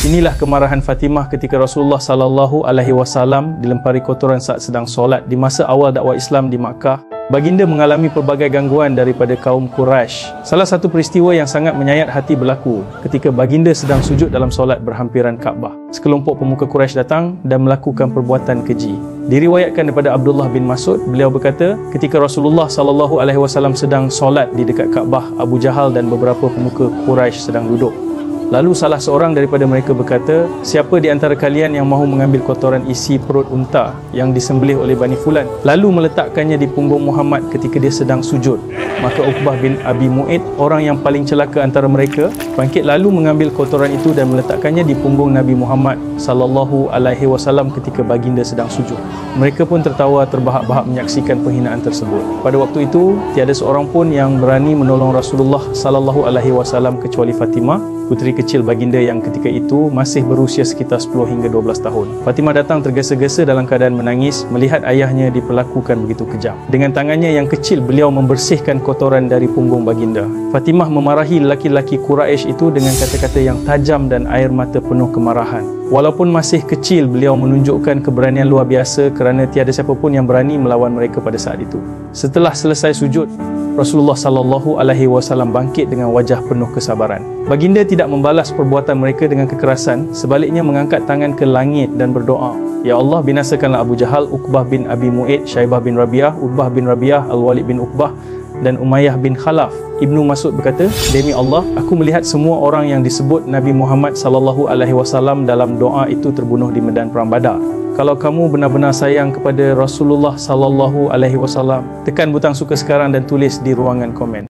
Inilah kemarahan Fatimah ketika Rasulullah sallallahu alaihi wasallam dilempari kotoran saat sedang solat di masa awal dakwah Islam di Makkah. Baginda mengalami pelbagai gangguan daripada kaum Quraisy. Salah satu peristiwa yang sangat menyayat hati berlaku ketika baginda sedang sujud dalam solat berhampiran Kaabah. Sekelompok pemuka Quraisy datang dan melakukan perbuatan keji. Diriwayatkan daripada Abdullah bin Mas'ud, beliau berkata, ketika Rasulullah sallallahu alaihi wasallam sedang solat di dekat Kaabah, Abu Jahal dan beberapa pemuka Quraisy sedang duduk. Lalu salah seorang daripada mereka berkata, siapa di antara kalian yang mahu mengambil kotoran isi perut unta yang disembelih oleh Bani Fulan, lalu meletakkannya di punggung Muhammad ketika dia sedang sujud? Maka Uqbah bin Abi Mu'id, orang yang paling celaka antara mereka, bangkit lalu mengambil kotoran itu dan meletakkannya di punggung Nabi Muhammad sallallahu alaihi wasallam ketika baginda sedang sujud. Mereka pun tertawa terbahak-bahak menyaksikan penghinaan tersebut. Pada waktu itu, tiada seorang pun yang berani menolong Rasulullah sallallahu alaihi wasallam kecuali Fatimah, puteri kecil baginda yang ketika itu masih berusia sekitar 10 hingga 12 tahun. Fatimah datang tergesa-gesa dalam keadaan menangis melihat ayahnya diperlakukan begitu kejam. Dengan tangannya yang kecil, beliau membersihkan kotoran dari punggung baginda. Fatimah memarahi lelaki-lelaki Quraisy itu dengan kata-kata yang tajam dan air mata penuh kemarahan. Walaupun masih kecil, beliau menunjukkan keberanian luar biasa kerana tiada siapa pun yang berani melawan mereka pada saat itu. Setelah selesai sujud, Rasulullah sallallahu alaihi wasallam bangkit dengan wajah penuh kesabaran. Baginda tidak membalas perbuatan mereka dengan kekerasan, sebaliknya mengangkat tangan ke langit dan berdoa, "Ya Allah, binasakanlah Abu Jahal, Uqbah bin Abi Mu'id, Syaibah bin Rabi'ah, Utbah bin Rabi'ah, Al-Walid bin Uqbah dan Umayyah bin Khalaf." Ibnu Mas'ud berkata, "Demi Allah, aku melihat semua orang yang disebut Nabi Muhammad sallallahu alaihi wasallam dalam doa itu terbunuh di medan perang Badar. Kalau kamu benar-benar sayang kepada Rasulullah sallallahu alaihi wasallam, tekan butang suka sekarang dan tulis di ruangan komen."